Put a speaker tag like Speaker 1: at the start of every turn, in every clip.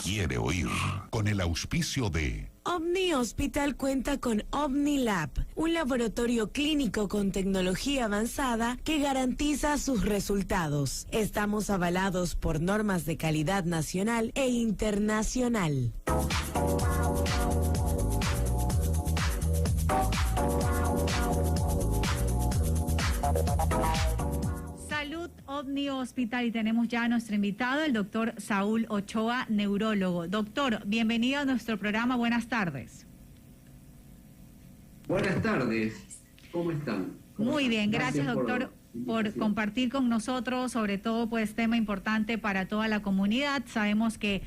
Speaker 1: quiere oír. Con el auspicio de
Speaker 2: Omni Hospital cuenta con OmniLab, un laboratorio clínico con tecnología avanzada que garantiza sus resultados. Estamos avalados por normas de calidad nacional e internacional.
Speaker 3: Salud Omni Hospital, y tenemos ya a nuestro invitado, el doctor Saúl Ochoa, neurólogo. Doctor, bienvenido a nuestro programa, buenas tardes.
Speaker 4: Buenas tardes, ¿cómo están?
Speaker 3: Muy bien, gracias doctor por compartir con nosotros, sobre todo pues tema importante para toda la comunidad. Sabemos que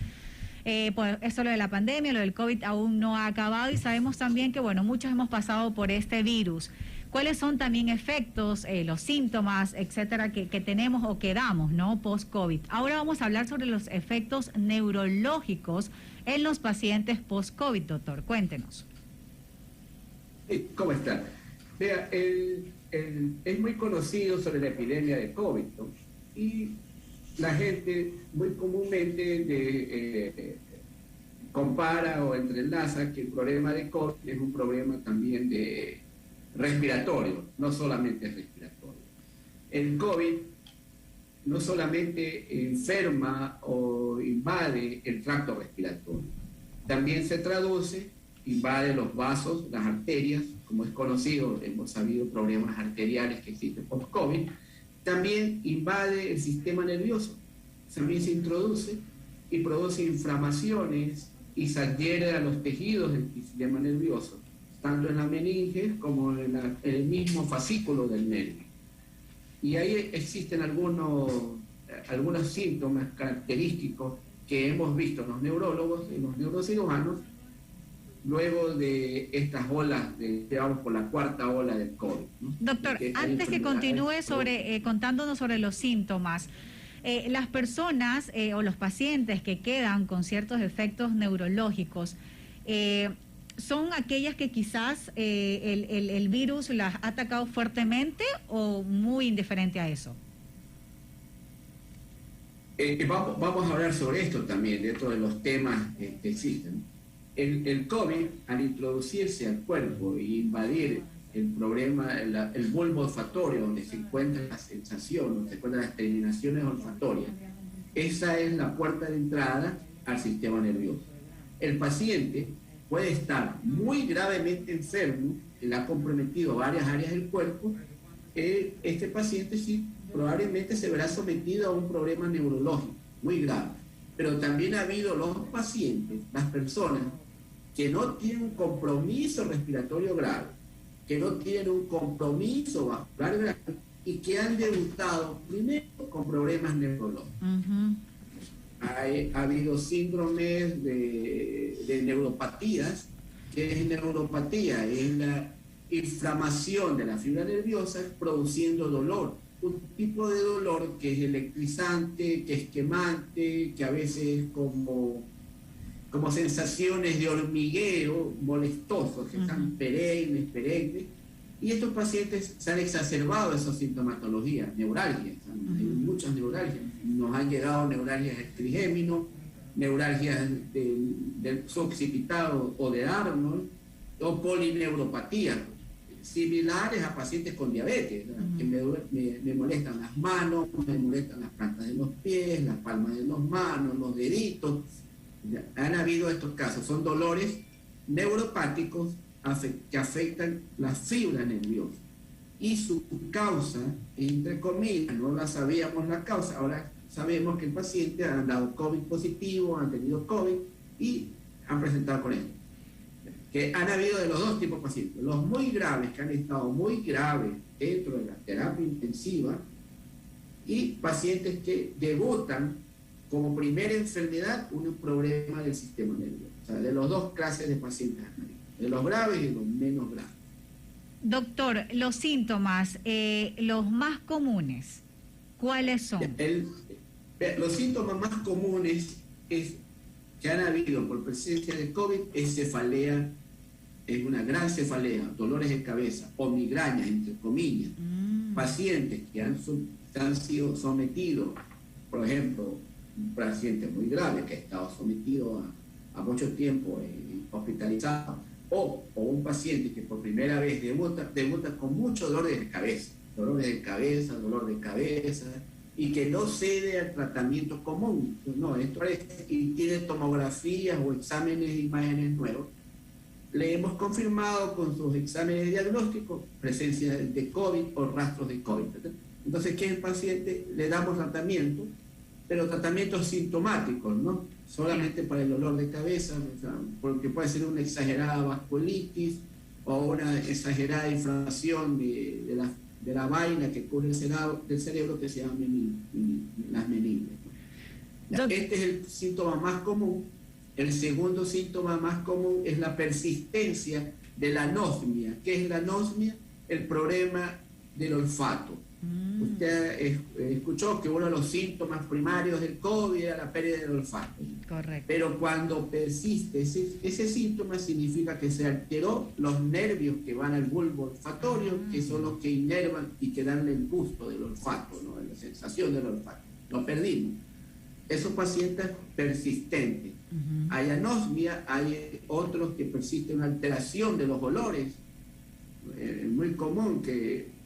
Speaker 3: pues esto, lo de la pandemia, lo del COVID aún no ha acabado, y sabemos también que bueno, muchos hemos pasado por este virus. ¿Cuáles son también efectos, los síntomas, etcétera, que tenemos o que damos, ¿no? Post-COVID. Ahora vamos a hablar sobre los efectos neurológicos en los pacientes post-COVID, doctor. Cuéntenos.
Speaker 4: ¿Cómo está? Vea, es muy conocido sobre la epidemia de COVID, ¿no? Y la gente muy comúnmente compara o entrelaza que el problema de COVID es un problema también de respiratorio, no solamente respiratorio. El COVID no solamente enferma o invade el tracto respiratorio, también se traduce, invade los vasos, las arterias, como es conocido, hemos sabido problemas arteriales que existen post-COVID, también invade el sistema nervioso, también se introduce y produce inflamaciones y se adhiere a los tejidos del sistema nervioso, tanto en la meninge como en el mismo fascículo del nervio. Y ahí existen algunos síntomas característicos que hemos visto en los neurólogos, en los neurocirujanos, luego de estas olas, digamos, por la cuarta ola del COVID, ¿no?
Speaker 3: Doctor, antes que continúe contándonos sobre los síntomas, las personas o los pacientes que quedan con ciertos efectos neurológicos, ¿son aquellas que quizás el virus las ha atacado fuertemente o muy indiferente a eso?
Speaker 4: Vamos a hablar sobre esto también, dentro de los temas que existen. El COVID, al introducirse al cuerpo e invadir el problema, el bulbo olfatorio, donde se encuentra la sensación, donde se encuentran las terminaciones olfatorias, esa es la puerta de entrada al sistema nervioso. El paciente puede estar muy gravemente enfermo, le ha comprometido varias áreas del cuerpo. Este paciente sí probablemente se verá sometido a un problema neurológico muy grave. Pero también ha habido los pacientes, las personas que no tienen un compromiso respiratorio grave, que no tienen un compromiso vascular grave y que han debutado primero con problemas neurológicos. Ha habido síndromes de neuropatías. ¿Qué es neuropatía? Es la inflamación de la fibra nerviosa produciendo dolor. Un tipo de dolor que es electrizante, que es quemante, que a veces como sensaciones de hormigueo molestosos, que están perennes. Y estos pacientes se han exacerbado esa sintomatología, neuralgias. Hay muchas neuralgias. Nos han llegado neuralgias del trigémino, neuralgias del suboccipitado o de Arnold, o polineuropatías similares a pacientes con diabetes, que me molestan las manos, me molestan las plantas de los pies, las palmas de las manos, los deditos. Han habido estos casos, son dolores neuropáticos que afectan las fibras nerviosas. Y su causa, entre comillas, no la sabíamos la causa, ahora sabemos que el paciente ha dado COVID positivo, han tenido COVID y han presentado con esto. Que han habido de los dos tipos de pacientes, los muy graves, que han estado muy graves dentro de la terapia intensiva, y pacientes que debutan como primera enfermedad un problema del sistema nervioso. O sea, de las dos clases de pacientes, de los graves y de los menos graves.
Speaker 3: Doctor, los síntomas, los más comunes, ¿cuáles son?
Speaker 4: Los síntomas más comunes que han habido por presencia de COVID es cefalea, es una gran cefalea, dolores de cabeza o migrañas, entre comillas. Pacientes que han sido sometidos, por ejemplo, un paciente muy grave que ha estado sometido a mucho tiempo hospitalizado, o un paciente que por primera vez debuta con mucho dolor de cabeza, dolor de cabeza, y que no cede al tratamiento común. No, esto es, y tiene tomografías o exámenes de imágenes nuevos. Le hemos confirmado con sus exámenes diagnósticos presencia de COVID o rastros de COVID. Entonces, ¿qué es el paciente? Le damos tratamiento, pero tratamientos sintomáticos, ¿no? Solamente para el dolor de cabeza, o sea, porque puede ser una exagerada vasculitis o una exagerada inflamación de la vaina que cubre del cerebro, que se llama las meninges. Este es el síntoma más común. El segundo síntoma más común es la persistencia de la anosmia. ¿Qué es la anosmia? El problema del olfato. Usted escuchó que uno de los síntomas primarios del COVID era la pérdida del olfato.
Speaker 3: Correcto.
Speaker 4: Pero cuando persiste ese síntoma, significa que se alteró los nervios que van al bulbo olfatorio, que son los que inervan y que dan el gusto del olfato, ¿no? La sensación del olfato. Lo perdimos. Esos pacientes persistentes. Hay anosmia, hay otros que persisten una alteración de los olores. Es muy común que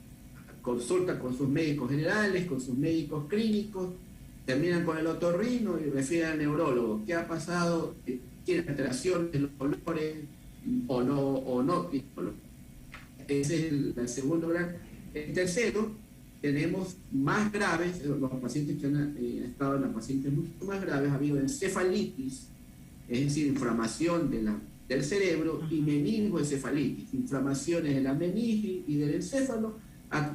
Speaker 4: consultan con sus médicos generales, con sus médicos clínicos, terminan con el otorrino y refieren al neurólogo. ¿Qué ha pasado? ¿Tiene alteración de los olores o no? Ese es el segundo gran. El tercero, tenemos más graves, los pacientes que han estado en las pacientes mucho más graves, ha habido encefalitis, es decir, inflamación del cerebro, y meningoencefalitis, inflamaciones de la meninge y del encéfalo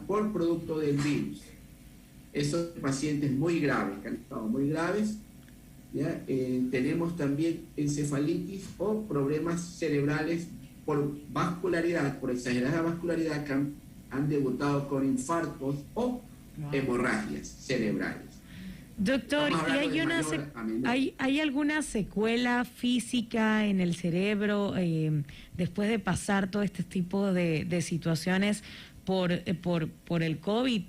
Speaker 4: por producto del virus. Esos pacientes muy graves, que han estado muy graves, ¿ya? Tenemos también encefalitis o problemas cerebrales por vascularidad, por exagerada vascularidad, que han debutado con infartos o hemorragias cerebrales.
Speaker 2: Doctor, ¿y hay alguna secuela física en el cerebro después de pasar todo este tipo de situaciones por el COVID?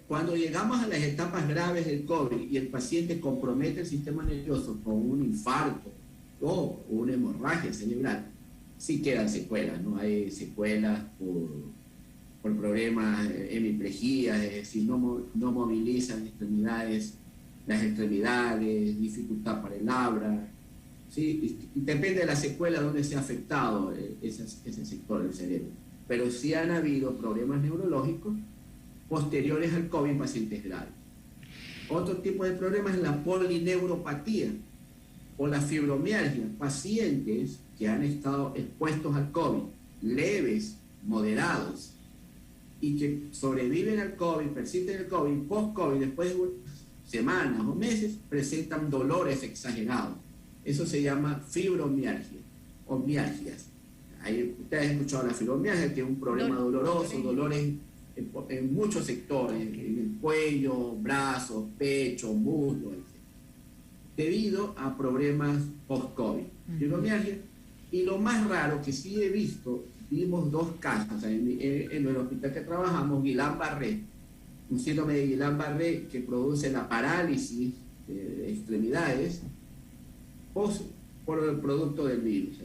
Speaker 4: Cuando llegamos a las etapas graves del COVID y el paciente compromete el sistema nervioso con un infarto o una hemorragia cerebral, sí quedan secuelas, ¿no? Hay secuelas por problemas, hemiplejías, es decir, no movilizan las extremidades, dificultad para el habla, ¿sí? Y depende de la secuela donde se ha afectado ese sector del cerebro. Pero sí han habido problemas neurológicos posteriores al COVID en pacientes graves. Otro tipo de problema es la polineuropatía o la fibromialgia, pacientes que han estado expuestos al COVID, leves, moderados, y que sobreviven al COVID, persisten el COVID, post-COVID, después de semanas o meses, presentan dolores exagerados. Eso se llama fibromialgia o mialgias. Ahí ustedes han escuchado la fibromialgia, que es un problema doloroso, dolores en muchos sectores, en el cuello, brazos, pecho, muslo, etc. Debido a problemas post-COVID. Fibromialgia. Y lo más raro que sí he visto, vimos dos casos en el hospital que trabajamos, Guillain-Barré, un síndrome de Guillain-Barré que produce la parálisis de extremidades por el producto del virus.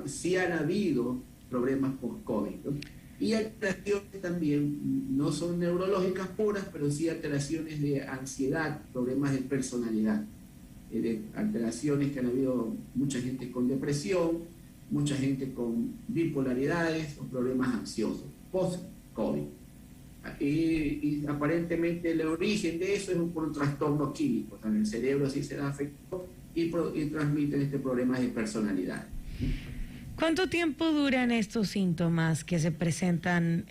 Speaker 4: Sí han habido problemas post-COVID, ¿no? Y alteraciones también, no son neurológicas puras, pero sí alteraciones de ansiedad, problemas de personalidad, de alteraciones que han habido mucha gente con depresión, mucha gente con bipolaridades o problemas ansiosos, post-COVID. Y aparentemente el origen de eso es por un trastorno químico, o sea, en el cerebro sí se da afectado y transmiten este problema de personalidad.
Speaker 2: ¿Cuánto tiempo duran estos síntomas que se presentan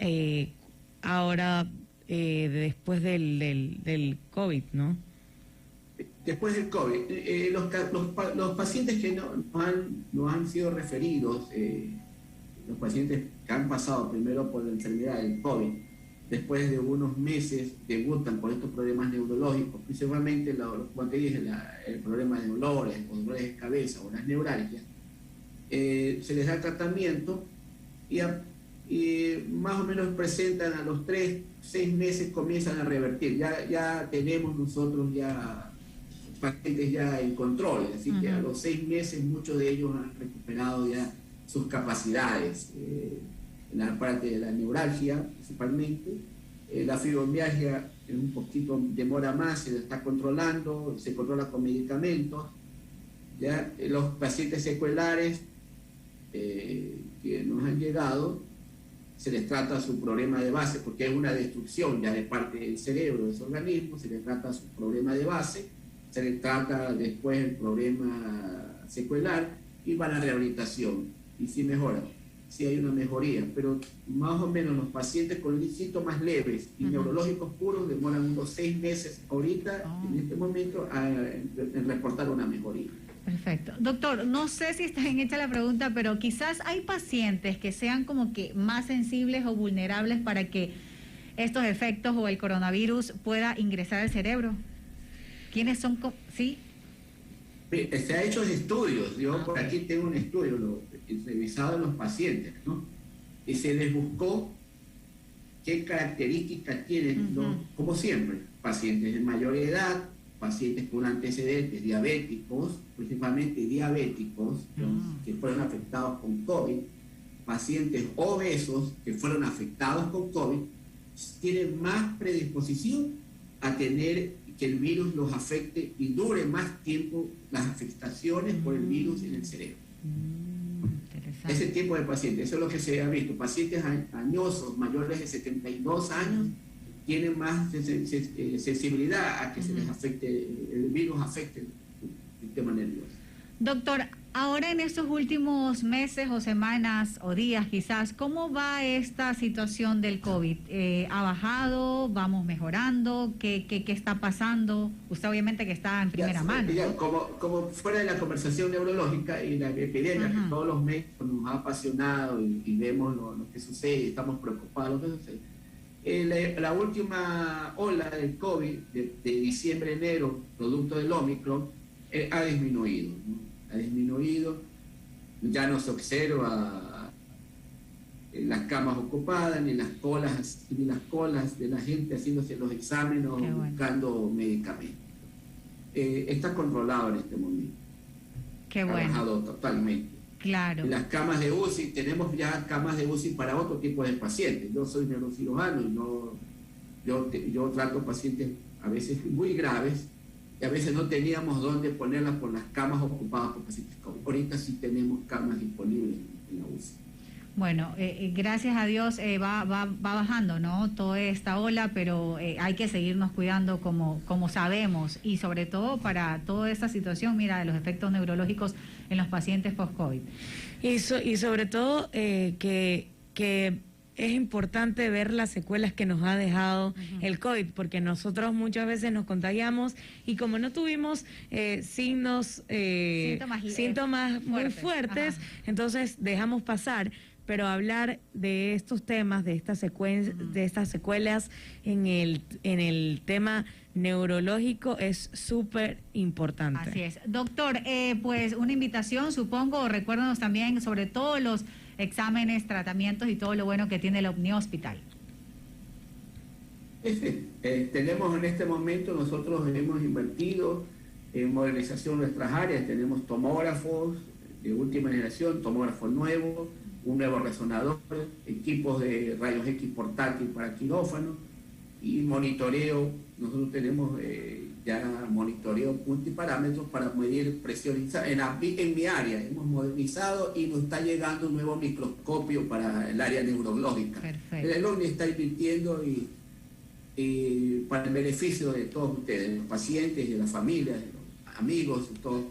Speaker 2: ahora después del COVID, no?
Speaker 4: Después del COVID, los pacientes que no han sido referidos, los pacientes que han pasado primero por la enfermedad del COVID, después de unos meses debutan por estos problemas neurológicos, principalmente, como te dije, el problema de dolores, o dolores de cabeza o las neuralgias. Se les da tratamiento y y más o menos presentan a los 3-6 meses, comienzan a revertir. Ya tenemos nosotros ya pacientes ya en control, así que a los 6 meses muchos de ellos han recuperado ya sus capacidades, en la parte de la neuralgia principalmente. La fibromialgia un poquito demora más, se está controlando, se controla con medicamentos. Ya los pacientes secuelares que nos han llegado, se les trata su problema de base, porque es una destrucción ya de parte del cerebro, de ese organismo, se les trata su problema de base, se les trata después el problema secuelar y va a la rehabilitación. Y sí mejora, sí hay una mejoría, pero más o menos los pacientes con síntomas leves y neurológicos puros demoran unos 6 meses ahorita, en este momento, en reportar una mejoría.
Speaker 3: Perfecto. Doctor, no sé si está bien hecha la pregunta, pero quizás hay pacientes que sean como que más sensibles o vulnerables para que estos efectos o el coronavirus pueda ingresar al cerebro. ¿Quiénes son? ¿Sí?
Speaker 4: Se ha hecho estudios, yo por aquí tengo un estudio revisado en los pacientes, ¿no? Y se les buscó qué características tienen, ¿no? Como siempre, pacientes de mayor edad, pacientes con antecedentes diabéticos, principalmente diabéticos, que fueron afectados con COVID, pacientes obesos que fueron afectados con COVID, tienen más predisposición a tener que el virus los afecte y dure más tiempo las afectaciones por el virus en el cerebro. Ese tipo de pacientes, eso es lo que se ha visto. Pacientes añosos, mayores de 72 años, tienen más sensibilidad a que se les afecte, el virus afecte el sistema nervioso.
Speaker 3: Doctor, ahora en estos últimos meses o semanas o días quizás, ¿cómo va esta situación del COVID? ¿Ha bajado? ¿Vamos mejorando? ¿Qué está pasando? Usted obviamente que está en primera mano.
Speaker 4: Ya, como fuera de la conversación neurológica y la epidemia, que todos los meses nos ha apasionado y vemos lo que sucede y estamos preocupados de lo que sucede. La última ola del COVID de diciembre, enero, producto del Omicron, ha disminuido, ¿no? Ha disminuido, ya no se observa las camas ocupadas, ni las colas de la gente haciéndose los exámenes o buscando medicamentos. Está controlado en este momento.
Speaker 3: Qué bueno.
Speaker 4: Ha bajado totalmente.
Speaker 3: Claro.
Speaker 4: Las camas de UCI, tenemos ya camas de UCI para otro tipo de pacientes. Yo soy neurocirujano y yo trato pacientes a veces muy graves y a veces no teníamos dónde ponerlas por las camas ocupadas por pacientes. Ahorita sí tenemos camas disponibles en la UCI.
Speaker 3: Bueno, gracias a Dios va bajando, ¿no? Toda esta ola, pero hay que seguirnos cuidando como sabemos y sobre todo para toda esta situación, mira, de los efectos neurológicos en los pacientes post-COVID.
Speaker 2: Y sobre todo que es importante ver las secuelas que nos ha dejado el COVID, porque nosotros muchas veces nos contagiamos y como no tuvimos síntomas muy fuertes, entonces dejamos pasar. Pero hablar de estos temas, de estas secuelas en el tema neurológico es súper importante.
Speaker 3: Así es. Doctor, pues una invitación, supongo, recuérdanos también sobre todos los exámenes, tratamientos y todo lo bueno que tiene el Omni Hospital.
Speaker 4: Tenemos en este momento, nosotros hemos invertido en modernización de nuestras áreas, tenemos tomógrafos de última generación, tomógrafos nuevos, un nuevo resonador, equipos de rayos X portátil para quirófano y monitoreo. Nosotros tenemos ya monitoreo multiparámetros para medir presión en mi área. Hemos modernizado y nos está llegando un nuevo microscopio para el área neurológica.
Speaker 3: Perfecto.
Speaker 4: El OMNI está invirtiendo y para el beneficio de todos ustedes, de los pacientes, de las familias, de los amigos, de todos,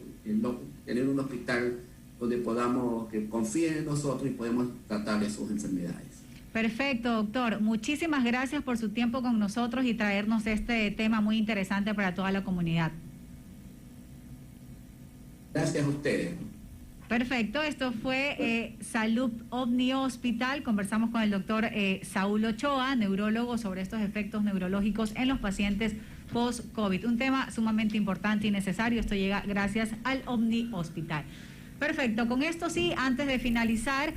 Speaker 4: tener un hospital donde podamos, que confíen en nosotros y podemos tratarles sus enfermedades.
Speaker 3: Perfecto, doctor. Muchísimas gracias por su tiempo con nosotros y traernos este tema muy interesante para toda la comunidad.
Speaker 4: Gracias a ustedes.
Speaker 3: Perfecto, esto fue Salud Omni Hospital. Conversamos con el doctor Saúl Ochoa, neurólogo, sobre estos efectos neurológicos en los pacientes post-COVID. Un tema sumamente importante y necesario. Esto llega gracias al Omni Hospital. Perfecto, con esto sí, antes de finalizar,